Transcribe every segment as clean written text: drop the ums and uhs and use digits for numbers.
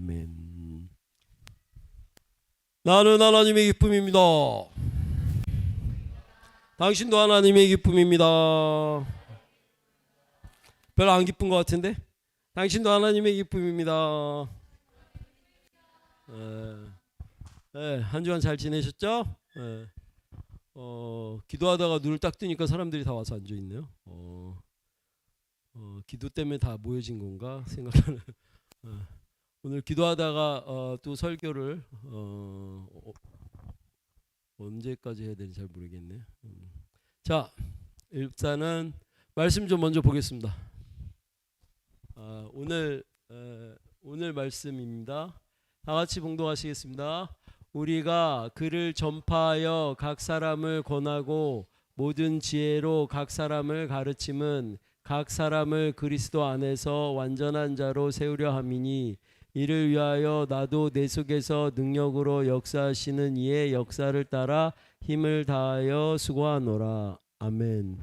아멘. 나는 하나님의 기쁨입니다. 당신도 하나님의 기쁨입니다. 별로 안 기쁜 것 같은데? 당신도 하나님의 기쁨입니다. 한 주간 잘 지내셨죠? 기도하다가 눈을 딱 뜨니까 사람들이 다 와서 앉아 있네요. 기도 때문에 다 모여진 건가 생각하는. 오늘 기도하다가 또 설교를 언제까지 해야 되는지 잘 모르겠네. 자, 일단은 말씀 좀 먼저 보겠습니다. 오늘 말씀입니다. 다 같이 봉독하시겠습니다. 우리가 그를 전파하여 각 사람을 권하고 모든 지혜로 각 사람을 가르침은 각 사람을 그리스도 안에서 완전한 자로 세우려 함이니 이를 위하여 나도 내 속에서 능력으로 역사하시는 이의 역사를 따라 힘을 다하여 수고하노라. 아멘.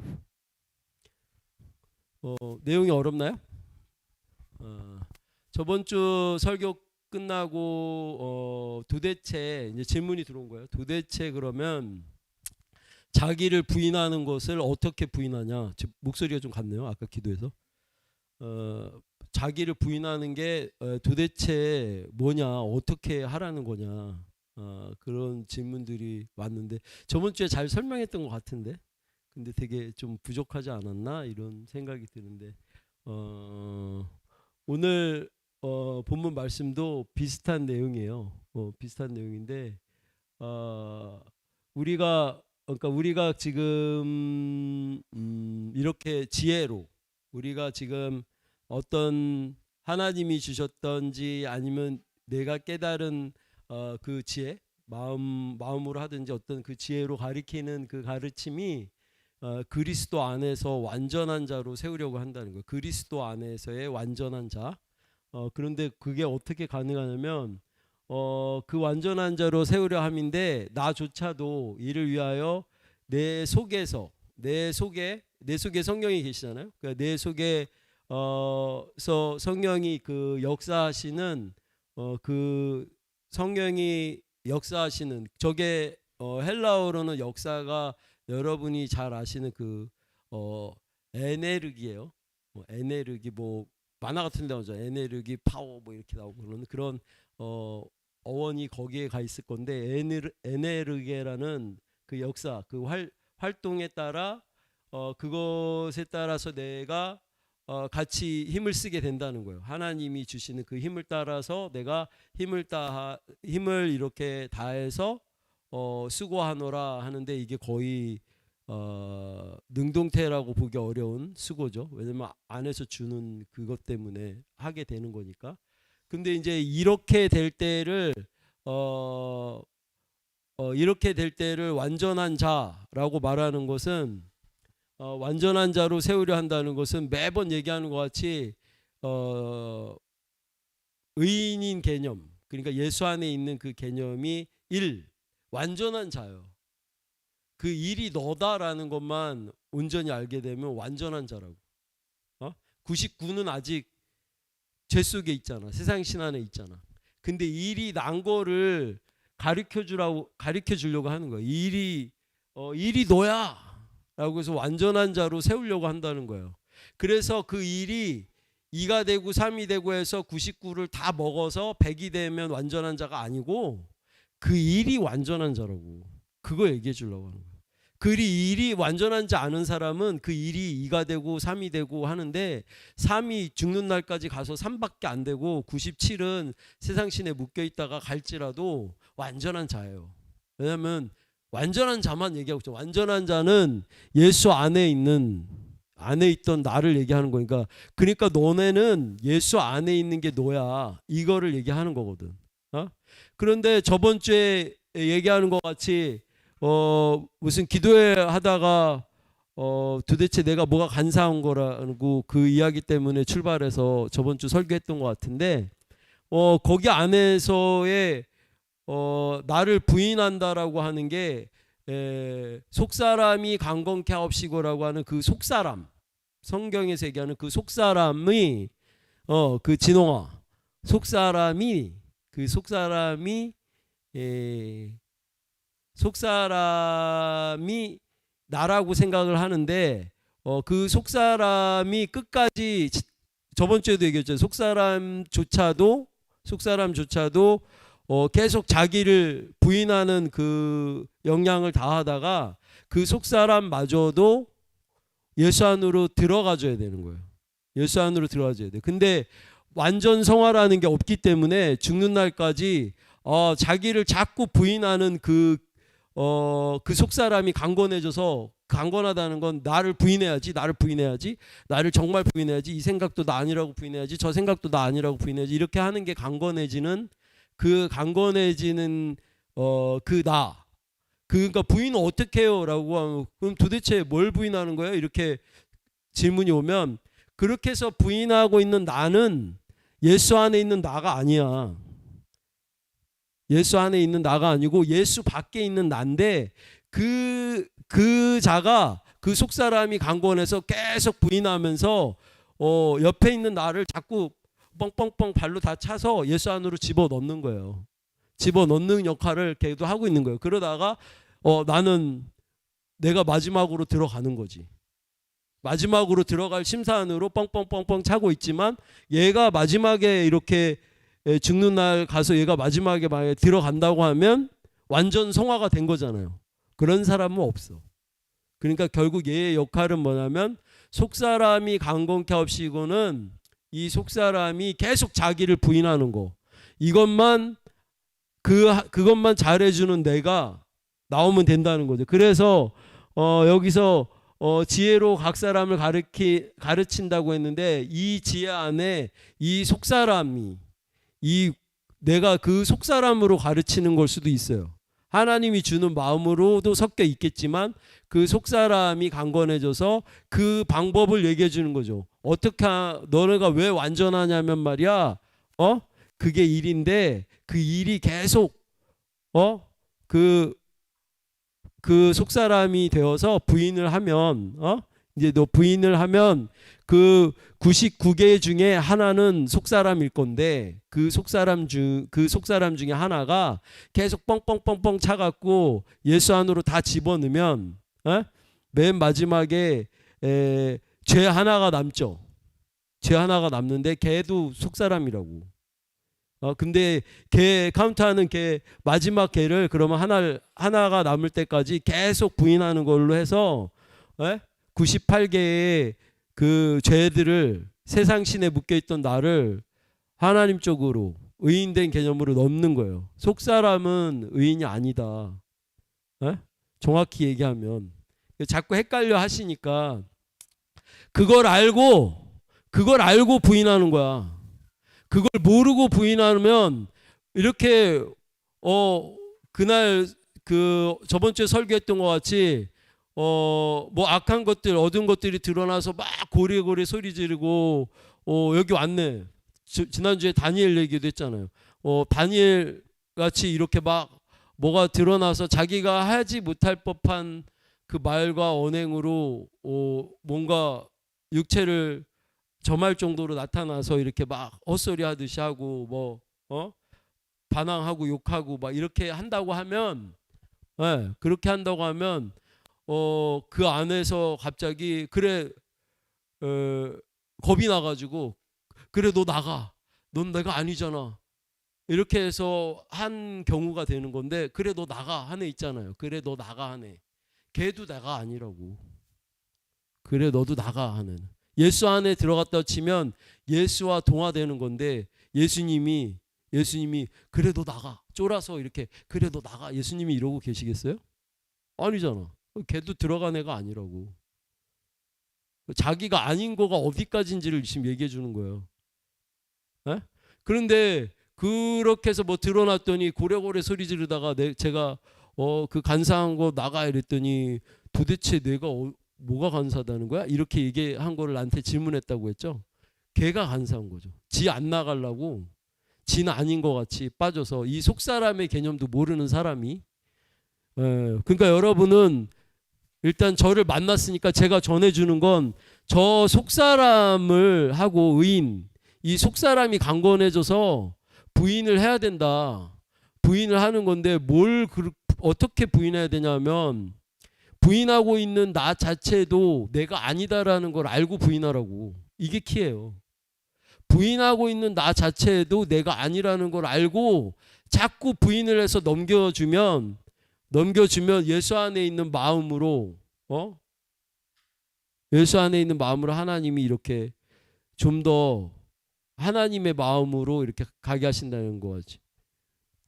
내용이 어렵나요? 저번 주 설교 끝나고 도대체 이제 질문이 들어온 거예요. 도대체 그러면 자기를 부인하는 것을 어떻게 부인하냐? 목소리가 좀 같네요. 아까 기도에서 자기를 부인하는 게 도대체 뭐냐? 어떻게 하라는 거냐? 그런 질문들이 왔는데 저번 주에 잘 설명했던 것 같은데 근데 되게 좀 부족하지 않았나 이런 생각이 드는데 오늘 본문 말씀도 비슷한 내용이에요. 비슷한 내용인데 우리가 지금 이렇게 지혜로 우리가 지금 어떤 하나님이 주셨던지 아니면 내가 깨달은 그 지혜 마음으로 하든지 어떤 그 지혜로 가리키는 그 가르침이 그리스도 안에서 완전한 자로 세우려고 한다는 거예요. 그리스도 안에서의 완전한 자. 그런데 그게 어떻게 가능하냐면 그 완전한 자로 세우려 함인데 나조차도 이를 위하여 내 속에 성령이 계시잖아요. 그러니까 내 속에 성령이 그 역사하시는 그 성령이 역사하시는 저게 헬라어로는 역사가 여러분이 잘 아시는 그 에네르기예요. 에네르기 뭐 만화 같은 데 나오죠. 에네르기 파워 뭐 이렇게 나오고 그런 어원이 거기에 가 있을 건데 에네르게라는 그 역사 그 활동에 따라 그것에 따라서 내가 같이 힘을 쓰게 된다는 거예요. 하나님이 주시는 그 힘을 따라서 내가 힘을 이렇게 다해서 수고하노라 하는데 이게 거의 능동태라고 보기 어려운 수고죠. 왜냐면 안에서 주는 그것 때문에 하게 되는 거니까. 근데 이제 이렇게 될 때를 완전한 자라고 말하는 것은 완전한 자로 세우려 한다는 것은 매번 얘기하는 것 같이 의인인 개념 그러니까 예수 안에 있는 그 개념이 완전한 자요. 그 일이 너다라는 것만 온전히 알게 되면 완전한 자라고. 99는 아직 죄 속에 있잖아. 세상 신 안에 있잖아. 근데 일이 난 거를 가르쳐 주려고 하는 거야. 일이 너야 라고 해서 완전한 자로 세우려고 한다는 거예요. 그래서 그 일이 2가 되고 3이 되고 해서 99를 다 먹어서 100이 되면 완전한 자가 아니고 그 일이 완전한 자라고. 그거 얘기해 주려고 하는 거예요. 그 일이 완전한 자 아는 사람은 그 일이 2가 되고 3이 되고 하는데 3이 죽는 날까지 가서 3밖에 안 되고 97은 세상 신에 묶여 있다가 갈지라도 완전한 자예요. 왜냐하면 완전한 자만 얘기하고 있죠. 완전한 자는 예수 안에 있던 나를 얘기하는 거니까. 그러니까 너네는 예수 안에 있는 게 너야. 이거를 얘기하는 거거든. 그런데 저번 주에 얘기하는 것 같이 무슨 기도회 하다가 도대체 내가 뭐가 간사한 거라고 그 이야기 때문에 출발해서 저번 주 설교했던 것 같은데 거기 안에서의 나를 부인한다라고 하는 게 속사람이 강건케 하옵시고라고 하는 그 속사람 성경에서 얘기하는 그 속사람의 그 진홍아 속사람이 그 속사람이 속사람이 나라고 생각을 하는데 그 속사람이 끝까지 저번 주에도 얘기했죠. 속사람조차도 계속 자기를 부인하는 그 영향을 다하다가 그 속사람마저도 예수 안으로 들어가줘야 되는 거예요. 예수 안으로 들어가줘야 돼. 근데 완전 성화라는 게 없기 때문에 죽는 날까지 자기를 자꾸 부인하는 그 속사람이 강건하다는 건 나를 부인해야지, 나를 정말 부인해야지, 이 생각도 나 아니라고 부인해야지, 저 생각도 나 아니라고 부인해야지, 이렇게 하는 게 강건해지는 그 나. 그러니까 부인은 어떻게 해요? 라고 하면 그럼 도대체 뭘 부인하는 거예요? 이렇게 질문이 오면 그렇게 해서 부인하고 있는 나는 예수 안에 있는 나가 아니야. 예수 안에 있는 나가 아니고 예수 밖에 있는 나인데 그 자가 그 속사람이 강권해서 계속 부인하면서 옆에 있는 나를 자꾸 뻥뻥뻥 발로 다 차서 예수 안으로 집어넣는 거예요. 집어넣는 역할을 걔도 하고 있는 거예요. 그러다가 나는 내가 마지막으로 들어가는 거지. 마지막으로 들어갈 심사 안으로 뻥뻥뻥뻥 차고 있지만 얘가 마지막에 이렇게 죽는 날 가서 얘가 마지막에 만약에 들어간다고 하면 완전 성화가 된 거잖아요. 그런 사람은 없어. 그러니까 결국 얘의 역할은 뭐냐면 속사람이 강건케 없이고는 이 속사람이 계속 자기를 부인하는 거. 그것만 잘해주는 내가 나오면 된다는 거죠. 그래서 여기서 지혜로 각 사람을 가르친다고 했는데 이 지혜 안에 이 속사람이 내가 그 속사람으로 가르치는 걸 수도 있어요. 하나님이 주는 마음으로도 섞여 있겠지만 그 속사람이 강건해져서 그 방법을 얘기해 주는 거죠. 어떻게 너네가 왜 완전하냐면 말이야. 그게 일인데 그 일이 계속 그 속사람이 되어서 부인을 하면 이제 너 부인을 하면 그 99개 중에 하나는 속사람일 건데 그 속사람 중에 하나가 계속 뻥뻥뻥뻥 차갖고 예수 안으로 다 집어넣으면 맨 마지막에 죄 하나가 남죠. 죄 하나가 남는데 걔도 속사람이라고. 근데 걔 카운트하는 걔 마지막 걔를 그러면 하나가 남을 때까지 계속 부인하는 걸로 해서 98개의 그 죄들을 세상 신에 묶여 있던 나를 하나님 쪽으로 의인된 개념으로 넘는 거예요. 속사람은 의인이 아니다. 정확히 얘기하면 자꾸 헷갈려 하시니까 그걸 알고 부인하는 거야. 그걸 모르고 부인하면 이렇게 그날 그 저번 주에 설교했던 것 같이 뭐 악한 것들 어두운 것들이 드러나서 막 고리고리 소리 지르고 여기 왔네. 지난주에 다니엘 얘기도 했잖아요. 다니엘 같이 이렇게 막 뭐가 드러나서 자기가 하지 못할 법한 그 말과 언행으로 뭔가 육체를 점할 정도로 나타나서 이렇게 막 헛소리 하듯이 하고 반항하고 욕하고 막 이렇게 한다고 하면 그렇게 한다고 하면 그 안에서 갑자기 겁이 나가지고 그래 너 나가. 넌 내가 아니잖아. 이렇게 해서 한 경우가 되는 건데 그래 너 나가 하네 있잖아요. 그래 너 나가 하네. 걔도 내가 아니라고. 그래 너도 나가 하는. 예수 안에 들어갔다 치면 예수와 동화되는 건데 예수님이 그래 너 나가. 쫄아서 이렇게 그래 너 나가. 예수님이 이러고 계시겠어요? 아니잖아. 걔도 들어간 애가 아니라고. 자기가 아닌 거가 어디까지인지를 지금 얘기해 주는 거예요. 그런데 그렇게 해서 뭐 드러났더니 고래고래 소리 지르다가 제가 그 간사한 거 나가 이랬더니 도대체 내가 뭐가 간사하다는 거야? 이렇게 얘기한 거를 나한테 질문했다고 했죠. 걔가 간사한 거죠. 지 안 나가려고 지는 아닌 것 같이 빠져서 이 속사람의 개념도 모르는 사람이 그러니까 여러분은 일단 저를 만났으니까 제가 전해주는 건 저 속사람을 하고 의인 이 속사람이 강건해져서 부인을 해야 된다. 부인을 하는 건데 어떻게 부인해야 되냐면 부인하고 있는 나 자체도 내가 아니다라는 걸 알고 부인하라고. 이게 키예요. 부인하고 있는 나 자체도 내가 아니라는 걸 알고 자꾸 부인을 해서 넘겨주면 예수 안에 있는 마음으로 예수 안에 있는 마음으로 하나님이 이렇게 좀 더 하나님의 마음으로 이렇게 가게 하신다는 거지.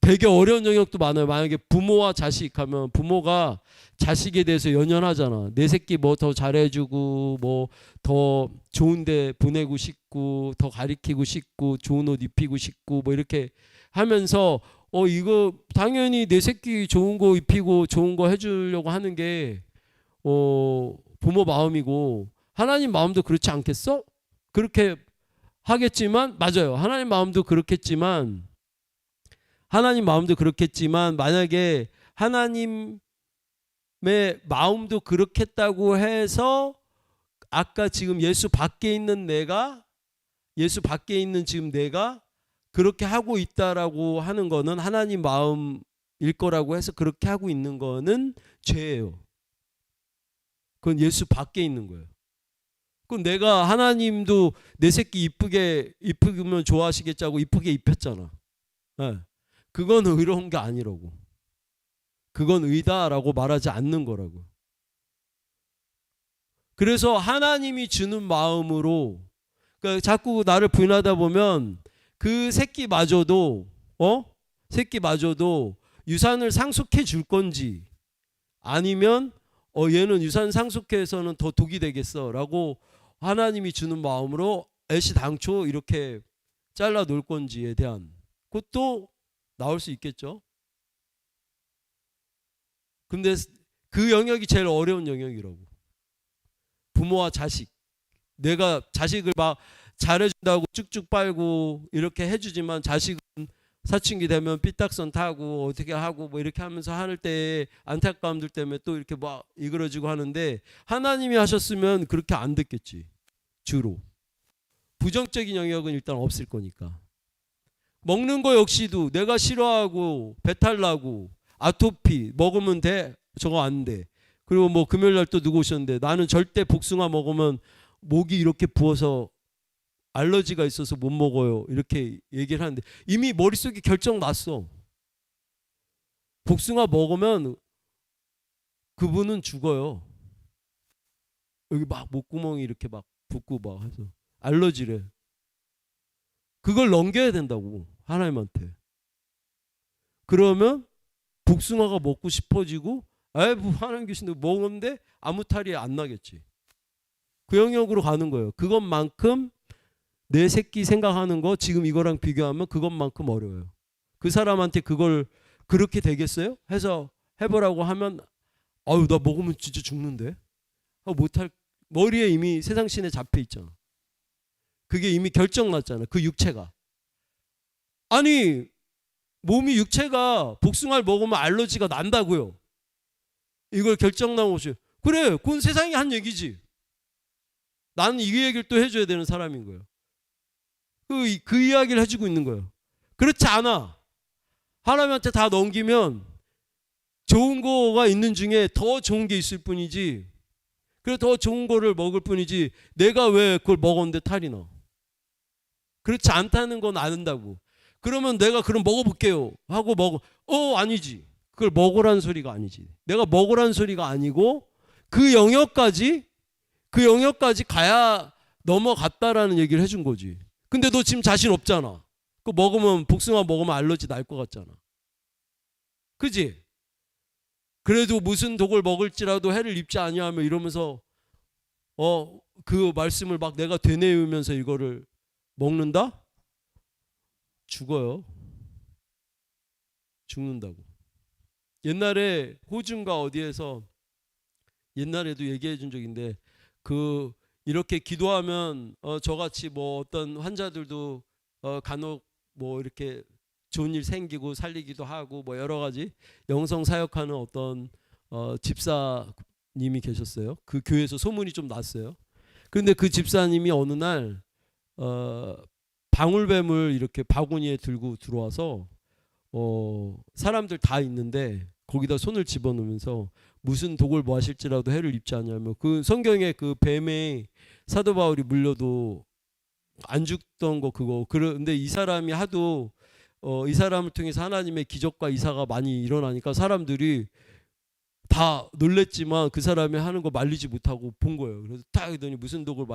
되게 어려운 영역도 많아요. 만약에 부모와 자식 하면 부모가 자식에 대해서 연연하잖아. 내 새끼 뭐 더 잘해주고 뭐 더 좋은데 보내고 싶고 더 가리키고 싶고 좋은 옷 입히고 싶고 뭐 이렇게 하면서 이거 당연히 내 새끼 좋은 거 입히고 좋은 거 해주려고 하는 게 부모 마음이고 하나님 마음도 그렇지 않겠어? 그렇게 하겠지만 맞아요. 하나님 마음도 그렇겠지만 만약에 하나님의 마음도 그렇겠다고 해서 아까 지금 예수 밖에 있는 지금 내가 그렇게 하고 있다라고 하는 거는 하나님 마음일 거라고 해서 그렇게 하고 있는 거는 죄예요. 그건 예수 밖에 있는 거예요. 그럼 내가 하나님도 내 새끼 이쁘면 좋아하시겠자고 이쁘게 입혔잖아. 네. 그건 의로운 게 아니라고. 그건 의다라고 말하지 않는 거라고. 그래서 하나님이 주는 마음으로 그러니까 자꾸 나를 부인하다 보면 그 새끼마저도 유산을 상속해 줄 건지 아니면 얘는 유산 상속해서는 더 독이 되겠어라고 하나님이 주는 마음으로 애시당초 이렇게 잘라 놓을 건지에 대한 그것도 나올 수 있겠죠. 근데 그 영역이 제일 어려운 영역이라고. 부모와 자식. 내가 자식을 막 잘해준다고 쭉쭉 빨고 이렇게 해주지만 자식은 사춘기 되면 삐딱선 타고 어떻게 하고 뭐 이렇게 하면서 할 때 안타까움들 때문에 또 이렇게 막 이그러지고 하는데 하나님이 하셨으면 그렇게 안 됐겠지. 주로. 부정적인 영역은 일단 없을 거니까. 먹는 거 역시도 내가 싫어하고 배탈 나고 아토피 먹으면 돼. 저거 안 돼. 그리고 뭐 금요일 날 또 누구 오셨는데 나는 절대 복숭아 먹으면 목이 이렇게 부어서 알러지가 있어서 못 먹어요. 이렇게 얘기를 하는데 이미 머릿속에 결정 났어. 복숭아 먹으면 그분은 죽어요. 여기 막 목구멍이 이렇게 막 붓고 막 해서 알러지래. 그걸 넘겨야 된다고 하나님한테. 그러면 복숭아가 먹고 싶어지고 하나님 계신데 먹었는데 아무 탈이 안 나겠지. 그 영역으로 가는 거예요. 그것만큼 내 새끼 생각하는 거 지금 이거랑 비교하면 그것만큼 어려워요. 그 사람한테 그걸 그렇게 되겠어요? 해서 해보라고 하면 나 먹으면 진짜 죽는데? 못할 머리에 이미 세상 신에 잡혀 있잖아. 그게 이미 결정 났잖아. 그 육체가. 아니 몸이 육체가 복숭아를 먹으면 알러지가 난다고요. 이걸 결정 나온 것이 그래 그건 세상이 한 얘기지. 나는 이 얘기를 또 해줘야 되는 사람인 거예요. 그 이야기를 해주고 있는 거예요. 그렇지 않아. 하나님한테 다 넘기면 좋은 거가 있는 중에 더 좋은 게 있을 뿐이지. 그래 더 좋은 거를 먹을 뿐이지 내가 왜 그걸 먹었는데 탈이 나. 그렇지 않다는 건 아는다고. 그러면 내가 그럼 먹어볼게요 하고 아니지. 그걸 먹으라는 소리가 아니지. 내가 먹으라는 소리가 아니고 그 영역까지 가야 넘어갔다라는 얘기를 해준 거지. 근데 너 지금 자신 없잖아. 복숭아 먹으면 알러지 날 것 같잖아. 그지? 그래도 무슨 독을 먹을지라도 해를 입지 아니하며 이러면서 그 말씀을 막 내가 되뇌우면서 이거를 먹는다? 죽어요. 죽는다고. 옛날에 호주인가 어디에서 옛날에도 얘기해 준 적인데 이렇게 기도하면 저같이 뭐 어떤 환자들도 간혹 뭐 이렇게 좋은 일 생기고 살리기도 하고 뭐 여러 가지 영성 사역하는 어떤 집사님이 계셨어요. 그 교회에서 소문이 좀 났어요. 그런데 그 집사님이 어느 날 방울뱀을 이렇게 바구니에 들고 들어와서 사람들 다 있는데 거기다 손을 집어넣으면서 무슨 독을 뭐 하실지라도 해를 입지 않냐며, 그 성경에 그 뱀에 사도 바울이 물려도 안 죽던 거 그거. 그런데 이 사람이 하도 이 사람을 통해서 하나님의 기적과 이사가 많이 일어나니까 사람들이 다 놀랬지만 그 사람이 하는 거 말리지 못하고 본 거예요. 그래서 딱 하더니 무슨 독을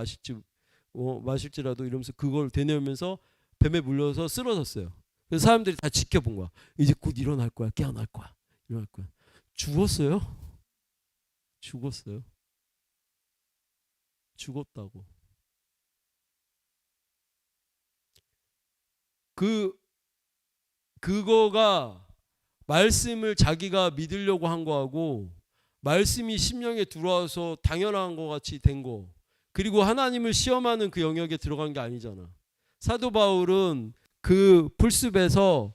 마실지라도 이러면서 그걸 되뇌면서 뱀에 물려서 쓰러졌어요. 그래서 사람들이 다 지켜본 거야. 이제 곧 일어날 거야. 깨어날 거야. 일어날 거야. 죽었어요? 죽었어요. 죽었다고. 그거가 말씀을 자기가 믿으려고 한 거하고 말씀이 심령에 들어와서 당연한 것 같이 된 거, 그리고 하나님을 시험하는 그 영역에 들어간 게 아니잖아. 사도 바울은 그 풀숲에서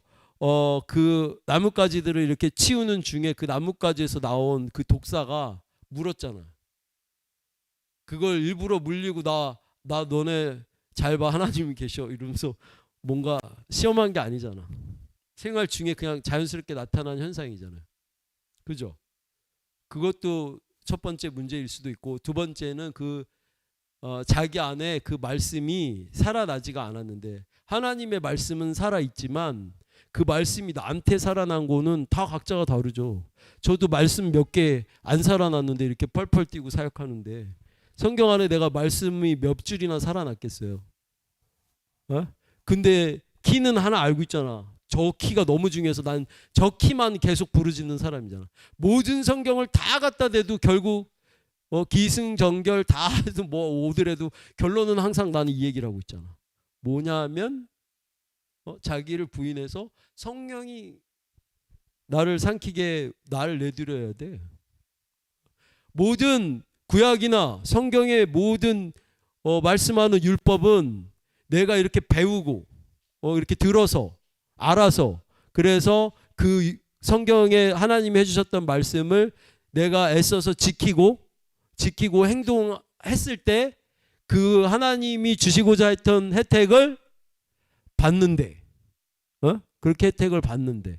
그 나뭇가지들을 이렇게 치우는 중에 그 나뭇가지에서 나온 그 독사가 물었잖아. 그걸 일부러 물리고 나 너네 잘 봐, 하나님이 계셔 이러면서 뭔가 시험한 게 아니잖아. 생활 중에 그냥 자연스럽게 나타난 현상이잖아요. 그죠? 그것도 첫 번째 문제일 수도 있고, 두 번째는 자기 안에 그 말씀이 살아나지가 않았는데, 하나님의 말씀은 살아있지만 그 말씀이 나한테 살아난 거는 다 각자가 다르죠. 저도 말씀 몇 개 안 살아났는데 이렇게 펄펄 뛰고 사역하는데, 성경 안에 내가 말씀이 몇 줄이나 살아났겠어요? 근데 키는 하나 알고 있잖아. 저 키가 너무 중요해서 난 저 키만 계속 부르짖는 사람이잖아. 모든 성경을 다 갖다 대도 결국 기승전결 다 해도 뭐 오더라도 결론은 항상 나는 이 얘기를 하고 있잖아. 뭐냐면 자기를 부인해서 성령이 나를 삼키게 나를 내드려야 돼. 모든 구약이나 성경의 모든 말씀하는 율법은 내가 이렇게 배우고 이렇게 들어서 알아서, 그래서 그 성경에 하나님이 해주셨던 말씀을 내가 애써서 지키고 행동했을 때 그 하나님이 주시고자 했던 혜택을 받는데, 그렇게 혜택을 받는데,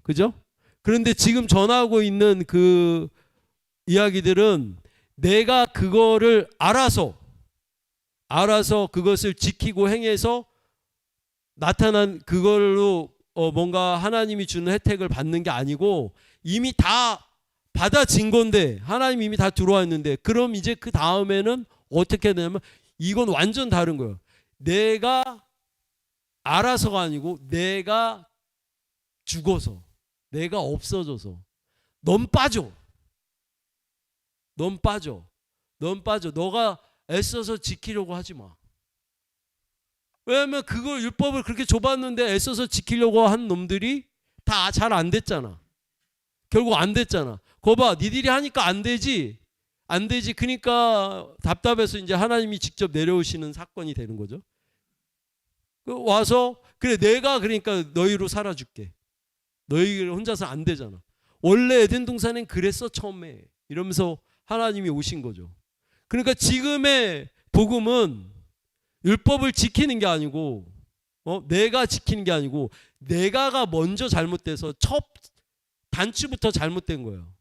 그죠? 그런데 지금 전하고 있는 그 이야기들은 내가 그거를 알아서 그것을 지키고 행해서 나타난 그걸로 뭔가 하나님이 주는 혜택을 받는 게 아니고, 이미 다 받아진 건데, 하나님이 이미 다 들어와 있는데, 그럼 이제 그 다음에는 어떻게 되냐면 이건 완전 다른 거예요. 내가 알아서가 아니고 내가 죽어서, 내가 없어져서 넌 빠져. 너가 애써서 지키려고 하지 마. 왜냐하면 그걸 율법을 그렇게 좁았는데 애써서 지키려고 한 놈들이 다 잘 안 됐잖아. 결국 안 됐잖아. 거 봐, 니들이 하니까 안 되지. 그러니까 답답해서 이제 하나님이 직접 내려오시는 사건이 되는 거죠. 와서 그래, 내가 그러니까 너희로 살아줄게. 너희를 혼자서 안 되잖아. 원래 에덴 동산엔 그랬어 처음에. 이러면서 하나님이 오신 거죠. 그러니까 지금의 복음은 율법을 지키는 게 아니고, 내가 지키는 게 아니고, 내가가 먼저 잘못돼서 첫 단추부터 잘못된 거예요.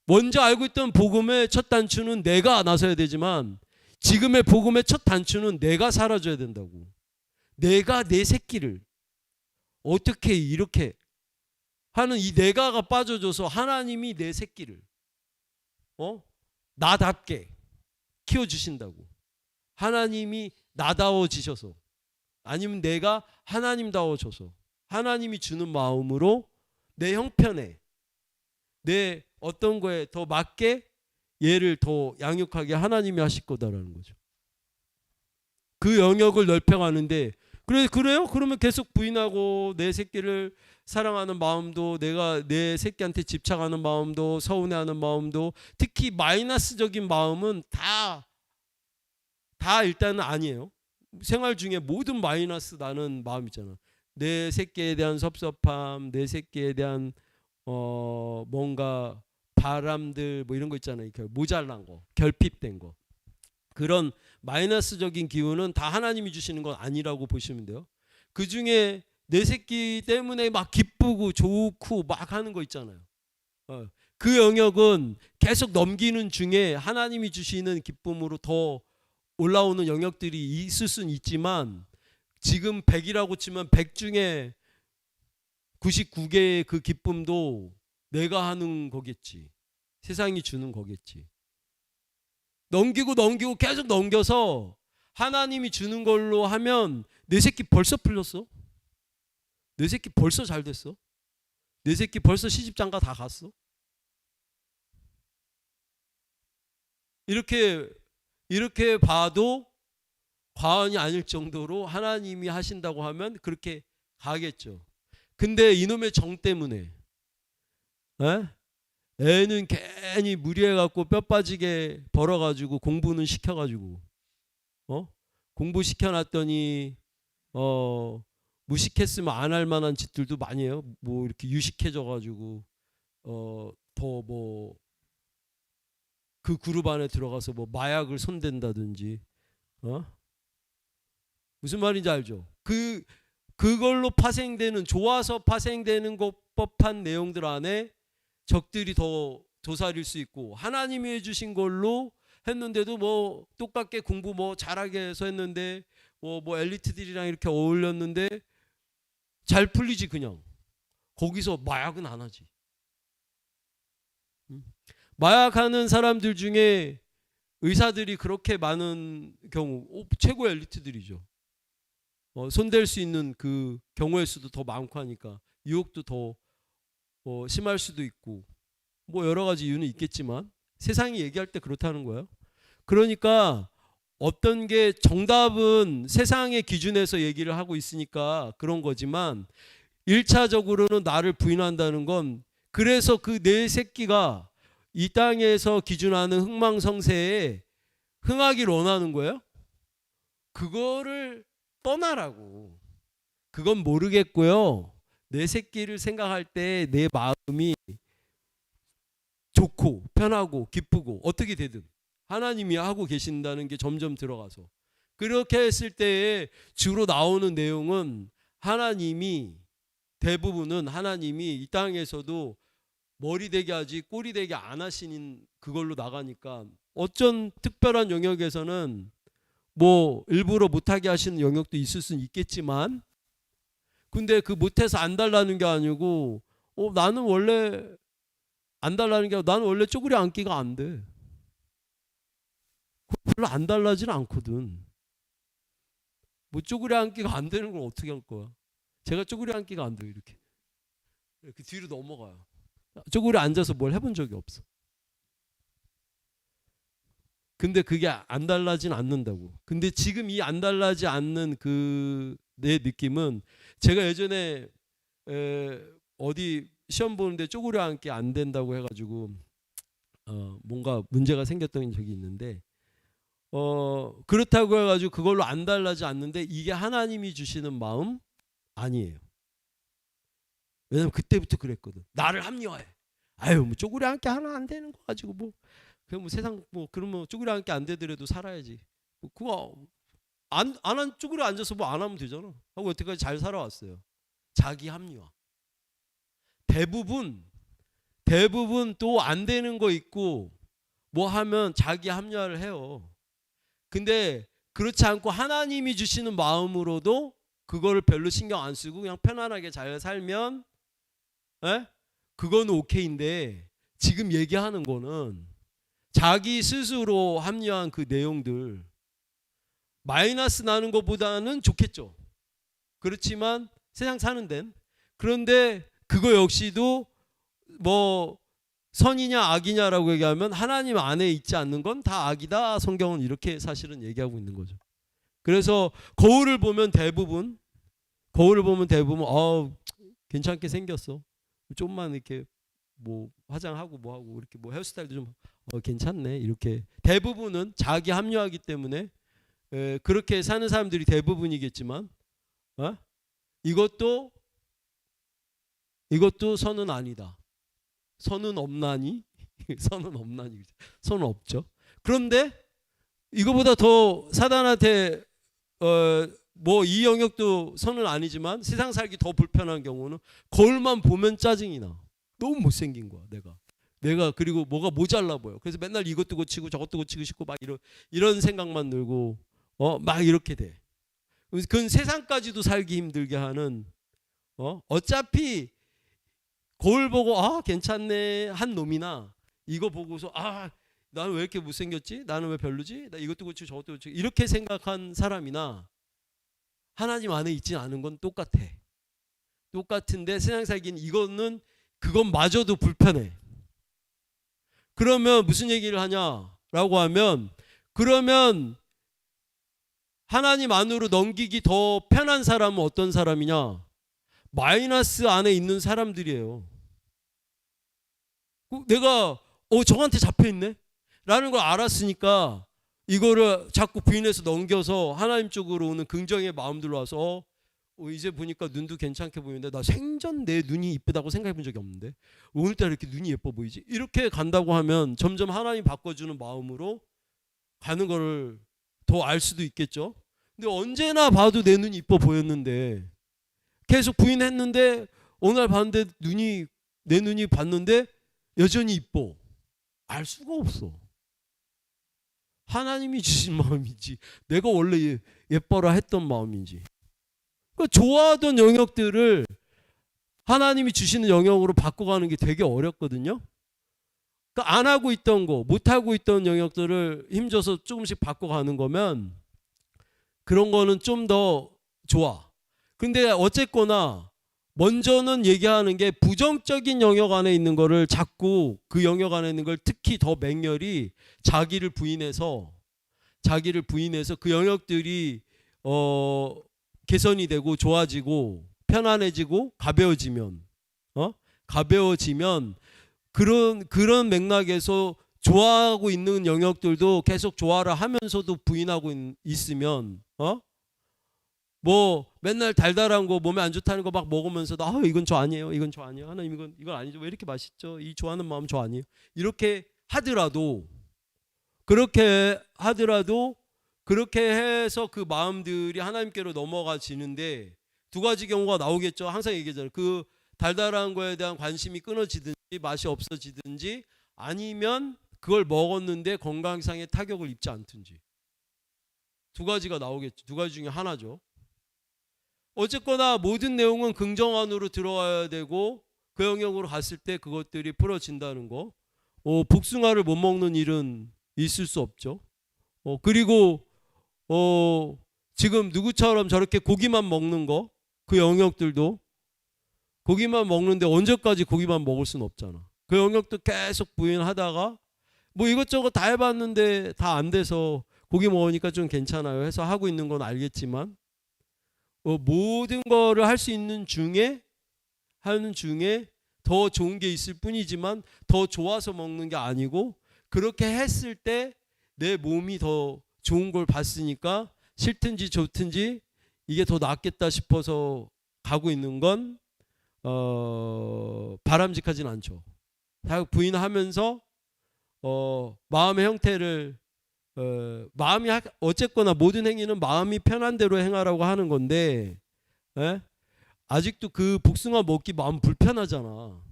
먼저 알고 있던 복음의 첫 단추는 내가 나서야 되지만, 지금의 복음의 첫 단추는 내가 살아줘야 된다고. 내가 내 새끼를 어떻게 이렇게 하는 이 내가가 빠져줘서 하나님이 내 새끼를 나답게 키워주신다고. 하나님이 나다워지셔서, 아니면 내가 하나님다워져서 하나님이 주는 마음으로 내 형편에, 내 어떤 거에 더 맞게 얘를 더 양육하게 하나님이 하실 거다라는 거죠. 그 영역을 넓혀가는데, 그래요? 그러면 계속 부인하고 내 새끼를 사랑하는 마음도, 내가 내 새끼한테 집착하는 마음도, 서운해하는 마음도, 특히 마이너스적인 마음은 다 일단은 아니에요. 생활 중에 모든 마이너스 나는 마음 있잖아. 내 새끼에 대한 섭섭함, 내 새끼에 대한 뭔가 바람들 뭐 이런 거 있잖아요. 모자란 거, 결핍된 거. 그런 마이너스적인 기운은 다 하나님이 주시는 건 아니라고 보시면 돼요. 그 중에 내 새끼 때문에 막 기쁘고 좋고 막 하는 거 있잖아요. 그 영역은 계속 넘기는 중에 하나님이 주시는 기쁨으로 더 올라오는 영역들이 있을 수는 있지만, 지금 100이라고 치면 100 중에 99개의 그 기쁨도 내가 하는 거겠지. 세상이 주는 거겠지. 넘기고 계속 넘겨서 하나님이 주는 걸로 하면 내 새끼 벌써 풀렸어. 내 새끼 벌써 잘 됐어. 내 새끼 벌써 시집장가 다 갔어. 이렇게 봐도 과언이 아닐 정도로 하나님이 하신다고 하면 그렇게 가겠죠. 근데 이놈의 정 때문에 애는 괜히 무리해갖고 뼈 빠지게 벌어가지고 공부는 시켜가지고 공부 시켜놨더니 무식했으면 안 할 만한 짓들도 많이 해요. 뭐 이렇게 유식해져가지고 더 뭐 그 그룹 안에 들어가서 뭐 마약을 손댄다든지 무슨 말인지 알죠? 그걸로 파생되는, 좋아서 파생되는 것 법한 내용들 안에 적들이 더 도사릴 수 있고, 하나님이 해주신 걸로 했는데도 뭐 똑같게 공부 뭐 잘하게 해서 했는데 뭐 엘리트들이랑 이렇게 어울렸는데 잘 풀리지. 그냥 거기서 마약은 안 하지. 마약하는 사람들 중에 의사들이 그렇게 많은 경우 최고 엘리트들이죠. 손댈 수 있는 그 경우의 수도 더 많고 하니까 유혹도 더 심할 수도 있고, 뭐 여러 가지 이유는 있겠지만 세상이 얘기할 때 그렇다는 거예요. 그러니까 어떤 게 정답은 세상의 기준에서 얘기를 하고 있으니까 그런 거지만, 1차적으로는 나를 부인한다는 건, 그래서 그 내 새끼가 이 땅에서 기준하는 흥망성쇠에 흥하기를 원하는 거예요. 그거를 떠나라고. 그건 모르겠고요. 내 새끼를 생각할 때 내 마음이 좋고 편하고 기쁘고 어떻게 되든 하나님이 하고 계신다는 게 점점 들어가서, 그렇게 했을 때에 주로 나오는 내용은 대부분은 하나님이 이 땅에서도 머리 되게 하지 꼬리 되게 안 하시는 그걸로 나가니까, 어쩐 특별한 영역에서는 뭐 일부러 못하게 하시는 영역도 있을 수는 있겠지만, 근데 그 못해서 안 달라는 게 아니고 나는 원래 안 달라는 게 아니고 나는 원래 쪼그려 앉기가 안 돼. 별로 안 달라지는 않거든. 뭐 쪼그려 앉기가 안 되는 걸 어떻게 할 거야. 제가 쪼그려 앉기가 안 돼요. 이렇게 뒤로 넘어가요. 쪼그려 앉아서 뭘 해본 적이 없어. 근데 그게 안 달라지는 않는다고. 근데 지금 이 안 달라지 않는 그 내 느낌은, 제가 예전에 어디 시험 보는데 쪼그려 앉기 안 된다고 해가지고 뭔가 문제가 생겼던 적이 있는데, 그렇다고 해가지고 그걸로 안 달라지 않는데 이게 하나님이 주시는 마음 아니에요. 왜냐면 그때부터 그랬거든. 나를 합리화해. 아유 뭐 쪼그려 앉기 하나 안 되는 거 가지고 뭐 그냥 뭐 세상 뭐 그러면 쪼그려 앉기 안 되더라도 살아야지. 뭐 그거 안 쪼그려 앉아서 뭐 안 하면 되잖아. 하고 여태까지 잘 살아왔어요. 자기 합리화. 대부분 또 안 되는 거 있고 뭐 하면 자기 합리화를 해요. 근데 그렇지 않고 하나님이 주시는 마음으로도 그거를 별로 신경 안 쓰고 그냥 편안하게 잘 살면 그건 오케이인데, 지금 얘기하는 거는 자기 스스로 합리화한 그 내용들, 마이너스 나는 것보다는 좋겠죠. 그렇지만 세상 사는 데는, 그런데 그거 역시도 뭐 선이냐 악이냐라고 얘기하면 하나님 안에 있지 않는 건 다 악이다. 성경은 이렇게 사실은 얘기하고 있는 거죠. 그래서 거울을 보면 대부분 괜찮게 생겼어. 좀만 이렇게 뭐 화장하고 뭐하고 이렇게 뭐 헤어스타일도 좀 괜찮네. 이렇게 대부분은 자기 합리화하기 때문에 그렇게 사는 사람들이 대부분이겠지만, 이것도 선은 아니다. 선은 없나니? 선은 없죠. 그런데 이거보다 더 사단한테 뭐 이 영역도 선은 아니지만 세상 살기 더 불편한 경우는 거울만 보면 짜증이 나. 너무 못생긴 거야 내가 그리고 뭐가 모자라 보여. 그래서 맨날 이것도 고치고 저것도 고치고 싶고 막 이런 생각만 들고 막 이렇게 돼. 그건 세상까지도 살기 힘들게 하는 어차피 거울 보고 괜찮네 한 놈이나 이거 보고서 나는 왜 이렇게 못생겼지? 나는 왜 별로지? 나 이것도 고치고 저것도 고치고 이렇게 생각한 사람이나 하나님 안에 있지 않은 건 똑같아. 똑같은데 세상 살기는 이거는 그것마저도 불편해. 그러면 무슨 얘기를 하냐라고 하면 그러면 하나님 안으로 넘기기 더 편한 사람은 어떤 사람이냐? 마이너스 안에 있는 사람들이에요. 내가 저한테 잡혀있네? 라는 걸 알았으니까 이거를 자꾸 부인해서 넘겨서 하나님 쪽으로 오는 긍정의 마음들로 와서 이제 보니까 눈도 괜찮게 보이는데 나 생전 내 눈이 이쁘다고 생각해 본 적이 없는데 오늘따라 이렇게 눈이 예뻐 보이지? 이렇게 간다고 하면 점점 하나님 바꿔주는 마음으로 가는 거를 더 알 수도 있겠죠. 근데 언제나 봐도 내 눈이 이뻐 보였는데 계속 부인했는데 어느 날 봤는데 내 눈이 봤는데 여전히 이뻐. 알 수가 없어. 하나님이 주신 마음인지 내가 원래 예뻐라 했던 마음인지. 그러니까 좋아하던 영역들을 하나님이 주시는 영역으로 바꿔가는 게 되게 어렵거든요. 그러니까 안 하고 있던 거, 못 하고 있던 영역들을 힘줘서 조금씩 바꿔가는 거면 그런 거는 좀 더 좋아. 근데 어쨌거나 먼저는 얘기하는 게 부정적인 영역 안에 있는 거를 자꾸 그 영역 안에 있는 걸 특히 더 맹렬히 자기를 부인해서 그 영역들이 개선이 되고 좋아지고 편안해지고 가벼워지면 그런 맥락에서 좋아하고 있는 영역들도 계속 좋아라 하면서도 부인하고 있으면 뭐 맨날 달달한 거 몸에 안 좋다는 거 막 먹으면서도 이건 저 아니에요. 이건 저 아니에요. 하나님 이건 아니죠. 왜 이렇게 맛있죠? 이 좋아하는 마음 저 아니에요. 이렇게 하더라도 그렇게 해서 그 마음들이 하나님께로 넘어가지는데 두 가지 경우가 나오겠죠. 항상 얘기하잖아요. 그 달달한 거에 대한 관심이 끊어지든지 맛이 없어지든지 아니면 그걸 먹었는데 건강상의 타격을 입지 않든지 두 가지가 나오겠죠. 두 가지 중에 하나죠. 어쨌거나 모든 내용은 긍정 안으로 들어와야 되고 그 영역으로 갔을 때 그것들이 풀어진다는 거. 복숭아를 못 먹는 일은 있을 수 없죠. 그리고 지금 누구처럼 저렇게 고기만 먹는 거, 그 영역들도 고기만 먹는데 언제까지 고기만 먹을 수는 없잖아. 그 영역도 계속 부인하다가 뭐 이것저것 다 해봤는데 다 안 돼서 고기 먹으니까 좀 괜찮아요 해서 하고 있는 건 알겠지만 모든 거를 할 수 있는 하는 중에 더 좋은 게 있을 뿐이지만 더 좋아서 먹는 게 아니고 그렇게 했을 때 내 몸이 더 좋은 걸 봤으니까 싫든지 좋든지 이게 더 낫겠다 싶어서 가고 있는 건 바람직하진 않죠. 다 부인하면서 마음의 형태를 마음이 어쨌거나 모든 행위는 마음이 편한 대로 행하라고 하는 건데 아직도 그 복숭아 먹기 마음 불편하잖아.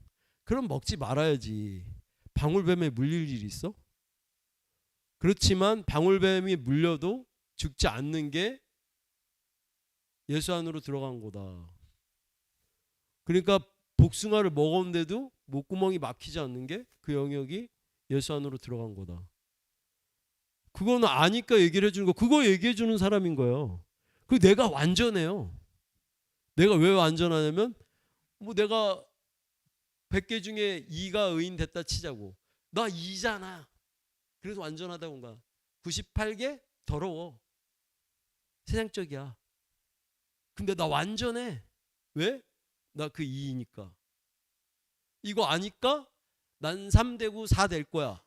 그럼 먹지 말아야지. 방울뱀에 물릴 일이 있어? 그렇지만 방울뱀이 물려도 죽지 않는 게 예수 안으로 들어간 거다. 그러니까 복숭아를 먹었는데도 목구멍이 막히지 않는 게 그 영역이 예수 안으로 들어간 거다. 그거는 아니까 얘기를 해주는 거. 그거 얘기해 주는 사람인 거예요. 그 내가 완전해요. 내가 왜 완전하냐면 뭐 내가 100개 중에 2가 의인 됐다 치자고. 나 2잖아. 그래서 완전하다고인가. 98개 더러워. 세상적이야. 근데 나 완전해. 왜? 나 그 2이니까. 이거 아니까 난 3되고 4 될 거야.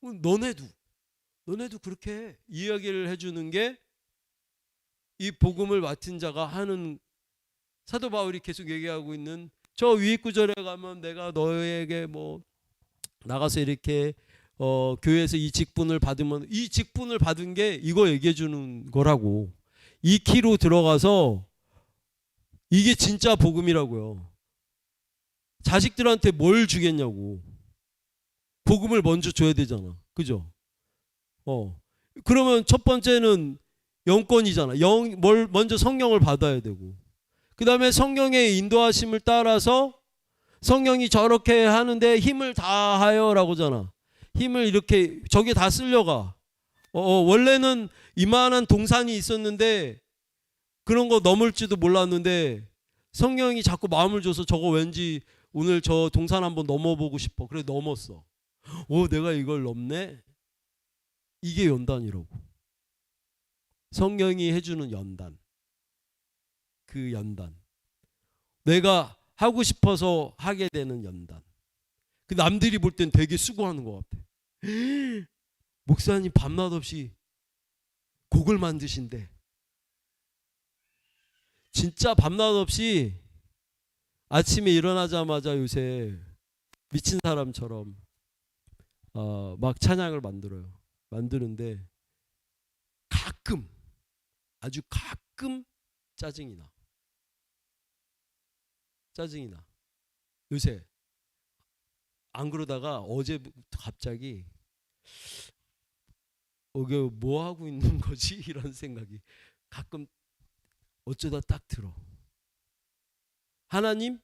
너네도 그렇게 해. 이 이야기를 해주는 게 이 복음을 맡은 자가 하는, 사도 바울이 계속 얘기하고 있는 저 위 구절에 가면 내가 너에게 뭐 나가서 이렇게 교회에서 이 직분을 받으면 이 직분을 받은 게 이거 얘기해 주는 거라고. 이 키로 들어가서 이게 진짜 복음이라고요. 자식들한테 뭘 주겠냐고. 복음을 먼저 줘야 되잖아. 그죠? 그러면 첫 번째는 영권이잖아. 먼저 성령을 받아야 되고. 그 다음에 성령의 인도하심을 따라서 성령이 저렇게 하는데 힘을 다하여 라고잖아. 힘을 이렇게 저게 다 쓸려가. 원래는 이만한 동산이 있었는데 그런 거 넘을지도 몰랐는데 성령이 자꾸 마음을 줘서 저거 왠지 오늘 저 동산 한번 넘어보고 싶어. 그래 넘었어. 내가 이걸 넘네. 이게 연단이라고. 성령이 해주는 연단. 그 연단. 내가 하고 싶어서 하게 되는 연단. 그 남들이 볼 땐 되게 수고하는 것 같아. 목사님 밤낮 없이 곡을 만드신대. 진짜 밤낮 없이 아침에 일어나자마자 요새 미친 사람처럼 막 찬양을 만드는데 가끔, 아주 가끔 짜증이 나. 요새 안 그러다가 어제부터 갑자기 이게 뭐 하고 있는 거지? 이런 생각이 가끔 어쩌다 딱 들어. 하나님,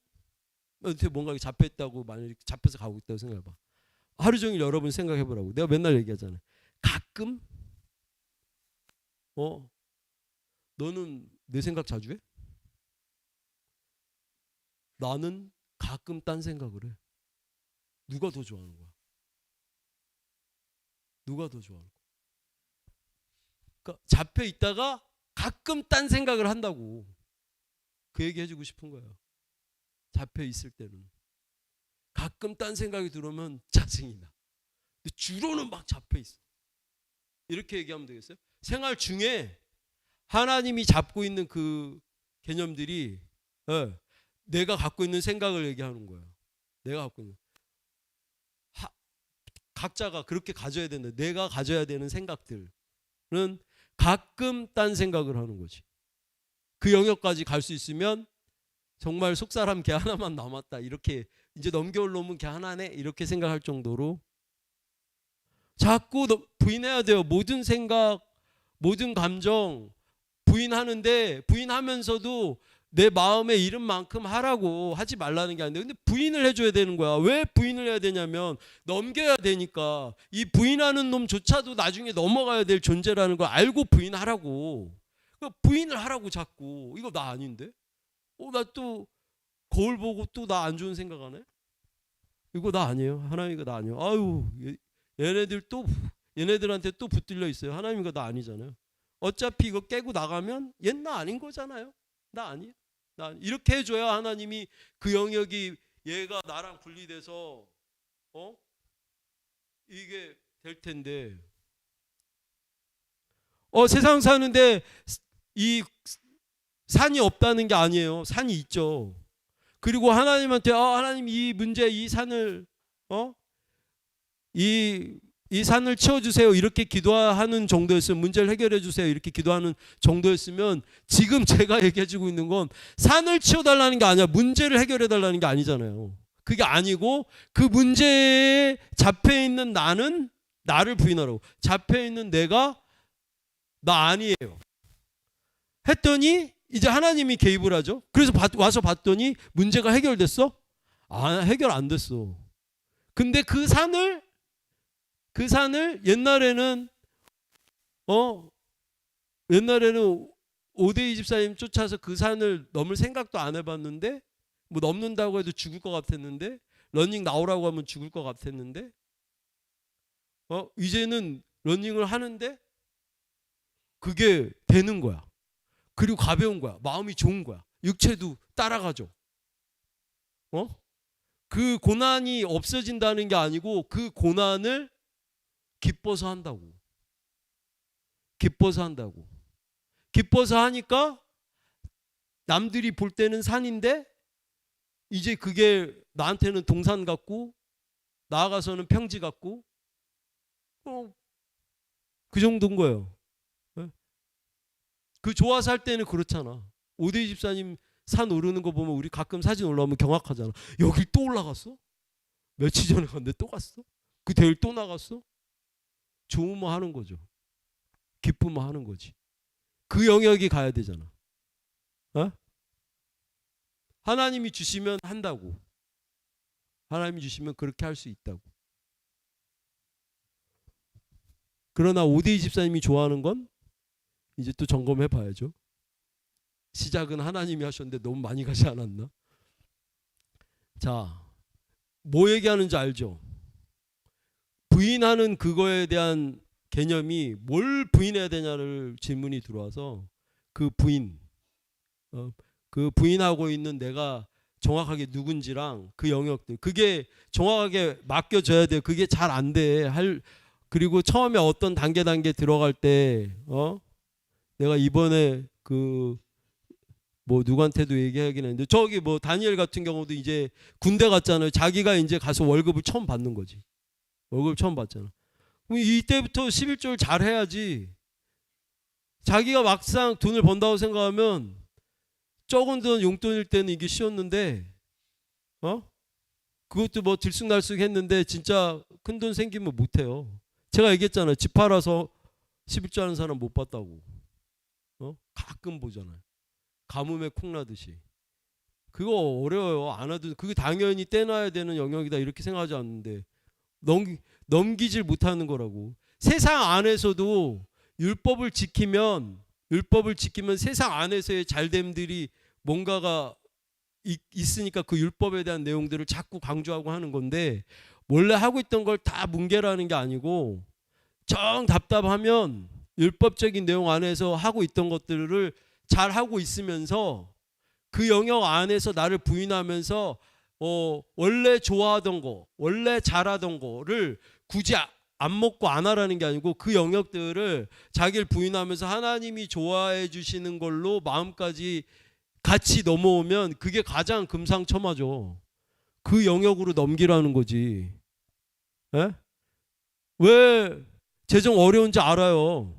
뭔가 잡혔다고, 만약에 잡혀서 가고 있다고 생각해봐. 하루 종일 여러분 생각해보라고. 내가 맨날 얘기하잖아. 가끔? 너는 내 생각 자주 해? 나는 가끔 딴 생각을 해. 누가 더 좋아하는 거야? 누가 더 좋아하는 거야? 그러니까 잡혀 있다가 가끔 딴 생각을 한다고. 그 얘기 해주고 싶은 거예요. 잡혀 있을 때는 가끔 딴 생각이 들어오면 짜증이 나. 근데 주로는 막 잡혀 있어. 이렇게 얘기하면 되겠어요? 생활 중에 하나님이 잡고 있는 그 개념들이 내가 갖고 있는 생각을 얘기하는 거예요. 내가 갖고 있는. 각자가 그렇게 가져야 된다. 내가 가져야 되는 생각들은 가끔 딴 생각을 하는 거지. 그 영역까지 갈 수 있으면 정말 속사람 걔 하나만 남았다. 이렇게 이제 넘겨올 놈은 걔 하나네. 이렇게 생각할 정도로 자꾸 부인해야 돼요. 모든 생각, 모든 감정 부인하는데 부인하면서도 내 마음에 이른 만큼 하라고 하지 말라는 게 아닌데 근데 부인을 해줘야 되는 거야. 왜 부인을 해야 되냐면 넘겨야 되니까. 이 부인하는 놈조차도 나중에 넘어가야 될 존재라는 걸 알고 부인하라고. 부인을 하라고 자꾸. 이거 나 아닌데? 나 또 거울 보고 또 나 안 좋은 생각하네? 이거 나 아니에요. 하나님 이거 나 아니에요. 아유 얘네들한테 또 붙들려 있어요. 하나님 이거 나 아니잖아요. 어차피 이거 깨고 나가면 얘 나 아닌 거잖아요. 나 아니에요. 이렇게 해줘야 하나님이 그 영역이 얘가 나랑 분리돼서 이게 될 텐데 세상 사는데 이 산이 없다는 게 아니에요. 산이 있죠. 그리고 하나님한테 하나님 이 문제 이 산을 이 산을 치워주세요. 이렇게 기도하는 정도였으면 문제를 해결해 주세요. 이렇게 기도하는 정도였으면 지금 제가 얘기해주고 있는 건 산을 치워달라는 게 아니야. 문제를 해결해 달라는 게 아니잖아요. 그게 아니고 그 문제에 잡혀있는 나는 나를 부인하라고. 잡혀있는 내가 나 아니에요. 했더니 이제 하나님이 개입을 하죠. 그래서 와서 봤더니 문제가 해결됐어? 해결 안 됐어. 근데 그 산을 옛날에는 5대2 집사님 쫓아서 그 산을 넘을 생각도 안 해봤는데 뭐 넘는다고 해도 죽을 것 같았는데 러닝 나오라고 하면 죽을 것 같았는데 이제는 러닝을 하는데 그게 되는 거야. 그리고 가벼운 거야. 마음이 좋은 거야. 육체도 따라가죠. 그 고난이 없어진다는 게 아니고 그 고난을 기뻐서 한다고. 기뻐서 하니까 남들이 볼 때는 산인데 이제 그게 나한테는 동산 같고 나아가서는 평지 같고 그 정도인 거예요. 그 좋아서 할 때는 그렇잖아. 오대희 집사님 산 오르는 거 보면 우리 가끔 사진 올라오면 경악하잖아. 여길 또 올라갔어? 며칠 전에 갔는데 또 갔어? 그 대회를 또 나갔어? 좋으면 하는 거죠. 기쁘면 하는 거지. 그 영역이 가야 되잖아. 어? 하나님이 주시면 한다고. 하나님이 주시면 그렇게 할 수 있다고. 그러나 오대희 집사님이 좋아하는 건 이제 또 점검해 봐야죠. 시작은 하나님이 하셨는데 너무 많이 가지 않았나? 자, 뭐 얘기하는지 알죠? 부인하는 그거에 대한 개념이 뭘 부인해야 되냐를 질문이 들어와서 그 부인, 그 부인하고 있는 내가 정확하게 누군지랑 그 영역들, 그게 정확하게 맡겨져야 돼요. 그게 잘 안 돼. 그리고 처음에 어떤 단계 들어갈 때 내가 이번에 그 뭐 누구한테도 얘기하긴 했는데 저기 뭐 다니엘 같은 경우도 이제 군대 갔잖아요. 자기가 이제 가서 월급을 처음 받는 거지. 월급을 처음 받잖아. 그럼 이때부터 11조를 잘 해야지. 자기가 막상 돈을 번다고 생각하면 적은 돈 용돈일 때는 이게 쉬웠는데 그것도 뭐 들쑥날쑥 했는데 진짜 큰 돈 생기면 못해요. 제가 얘기했잖아요. 집 팔아서 11조 하는 사람 못 봤다고. 가끔 보잖아요. 가뭄에 콩나듯이. 그거 어려워요. 안 하든 그게 당연히 떼놔야 되는 영역이다 이렇게 생각하지 않는데 넘기질 못하는 거라고. 세상 안에서도 율법을 지키면 세상 안에서의 잘됨들이 뭔가가 있으니까 그 율법에 대한 내용들을 자꾸 강조하고 하는 건데 원래 하고 있던 걸 다 뭉개라는 게 아니고 정 답답하면 율법적인 내용 안에서 하고 있던 것들을 잘 하고 있으면서 그 영역 안에서 나를 부인하면서 원래 좋아하던 거, 원래 잘하던 거를 굳이 안 먹고 안 하라는 게 아니고 그 영역들을 자기를 부인하면서 하나님이 좋아해 주시는 걸로 마음까지 같이 넘어오면 그게 가장 금상첨화죠. 그 영역으로 넘기라는 거지. 에? 왜 재정 어려운지 알아요.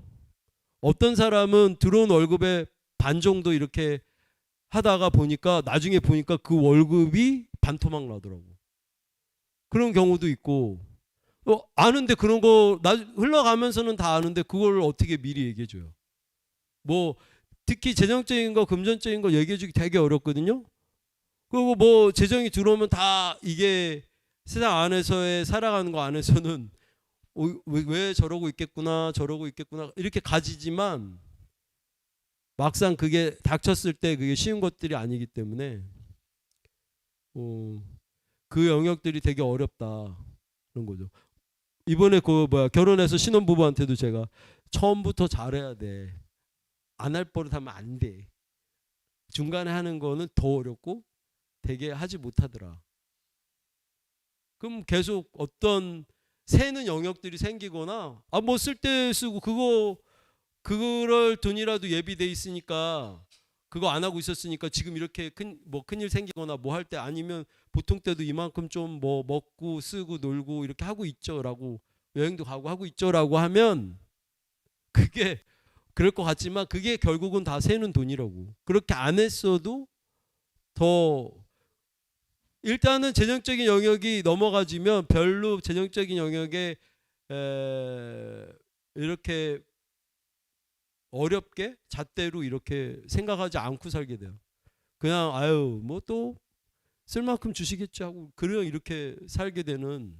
어떤 사람은 들어온 월급의 반 정도 이렇게 하다가 보니까 나중에 보니까 그 월급이 반토막 나더라고. 그런 경우도 있고 아는데 그런 거 흘러가면서는 다 아는데 그걸 어떻게 미리 얘기해 줘요. 뭐 특히 재정적인 거 금전적인 거 얘기해 주기 되게 어렵거든요. 그리고 뭐 재정이 들어오면 다 이게 세상 안에서의 살아가는 거 안에서는 왜 저러고 있겠구나 이렇게 가지지만 막상 그게 닥쳤을 때 그게 쉬운 것들이 아니기 때문에 그 영역들이 되게 어렵다 그런 거죠. 이번에 결혼해서 신혼부부한테도 제가 처음부터 잘해야 돼. 안 할 버릇하면 안 돼. 중간에 하는 거는 더 어렵고 되게 하지 못하더라. 그럼 계속 어떤 새는 영역들이 생기거나 뭐 쓸 때 쓰고 그럴 돈이라도 예비돼 있으니까 그거 안 하고 있었으니까 지금 이렇게 큰일 생기거나 뭐 할 때 아니면 보통 때도 이만큼 좀 뭐 먹고 쓰고 놀고 이렇게 하고 있죠라고 여행도 가고 하고 있죠라고 하면 그게 그럴 것 같지만 그게 결국은 다 새는 돈이라고. 그렇게 안 했어도 더 일단은 재정적인 영역이 넘어가지면 별로 재정적인 영역에 이렇게 어렵게 잣대로 이렇게 생각하지 않고 살게 돼요. 그냥 뭐 또 쓸 만큼 주시겠지 하고 그냥 이렇게 살게 되는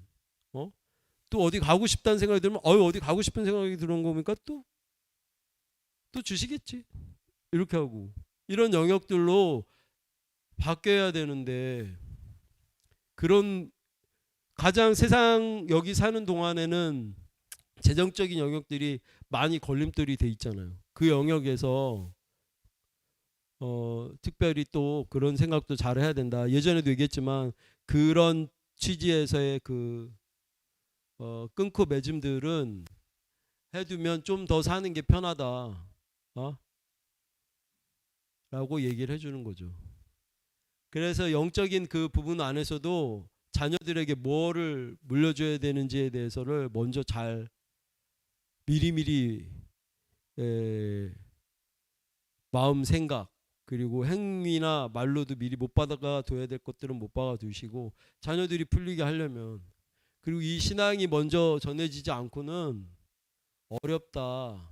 또 어디 가고 싶다는 생각이 들면 어디 가고 싶은 생각이 드는 거니까 또 주시겠지 이렇게 하고 이런 영역들로 바뀌어야 되는데 그런 가장 세상 여기 사는 동안에는 재정적인 영역들이 많이 걸림돌이 돼 있잖아요. 그 영역에서 특별히 또 그런 생각도 잘 해야 된다. 예전에도 얘기했지만 그런 취지에서의 끊고 맺음들은 해두면 좀 더 사는 게 편하다. 라고 얘기를 해주는 거죠. 그래서 영적인 그 부분 안에서도 자녀들에게 뭐를 물려줘야 되는지에 대해서를 먼저 잘 미리미리 마음 생각 그리고 행위나 말로도 미리 못 받아가 둬야 될 것들은 못 받아 두시고 자녀들이 풀리게 하려면 그리고 이 신앙이 먼저 전해지지 않고는 어렵다.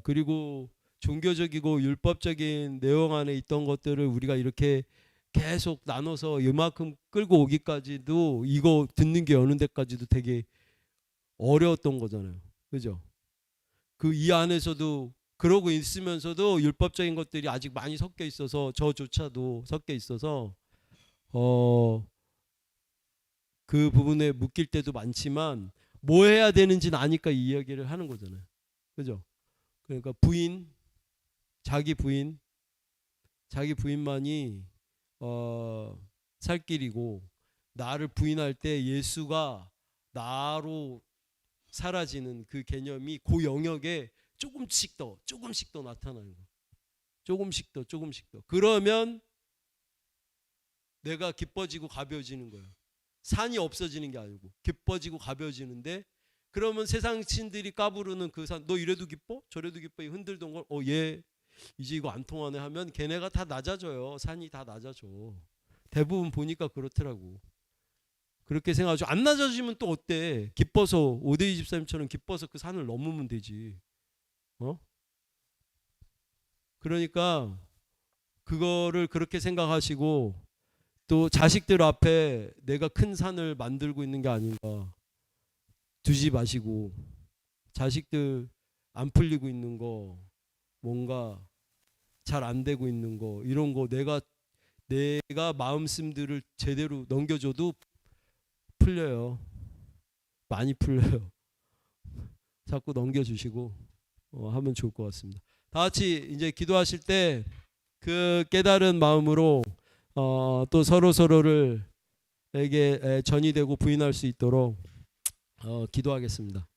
그리고 종교적이고 율법적인 내용 안에 있던 것들을 우리가 이렇게 계속 나눠서 이만큼 끌고 오기까지도 이거 듣는 게 여는 데까지도 되게 어려웠던 거잖아요. 그죠? 그 이 안에서도 그러고 있으면서도 율법적인 것들이 아직 많이 섞여 있어서 저조차도 섞여 있어서 그 부분에 묶일 때도 많지만 뭐 해야 되는지는 아니까 이 이야기를 하는 거잖아요. 그죠? 그러니까 자기 부인만이 살 길이고 나를 부인할 때 예수가 나로 사라지는 그 개념이 그 영역에 조금씩 더 나타나는 거예요. 조금씩 더. 그러면 내가 기뻐지고 가벼워지는 거예요. 산이 없어지는 게 아니고 기뻐지고 가벼워지는데 그러면 세상 신들이 까부르는 그 산, 너 이래도 기뻐? 저래도 기뻐? 흔들던 걸, 얘 이제 이거 안 통하네 하면 걔네가 다 낮아져요. 산이 다 낮아져. 대부분 보니까 그렇더라고. 그렇게 생각하죠. 안 낮아지면 또 어때? 기뻐서 오대희 집사님처럼 기뻐서 그 산을 넘으면 되지. 그러니까 그거를 그렇게 생각하시고 또 자식들 앞에 내가 큰 산을 만들고 있는 게 아닌가 두지 마시고 자식들 안 풀리고 있는 거 뭔가 잘 안 되고 있는 거 이런 거 내가 마음씀들을 제대로 넘겨줘도 풀려요. 많이 풀려요. 자꾸 넘겨주시고 하면 좋을 것 같습니다. 다 같이 이제 기도하실 때 그 깨달은 마음으로 또 서로를 에게 전이되고 부인할 수 있도록 기도하겠습니다.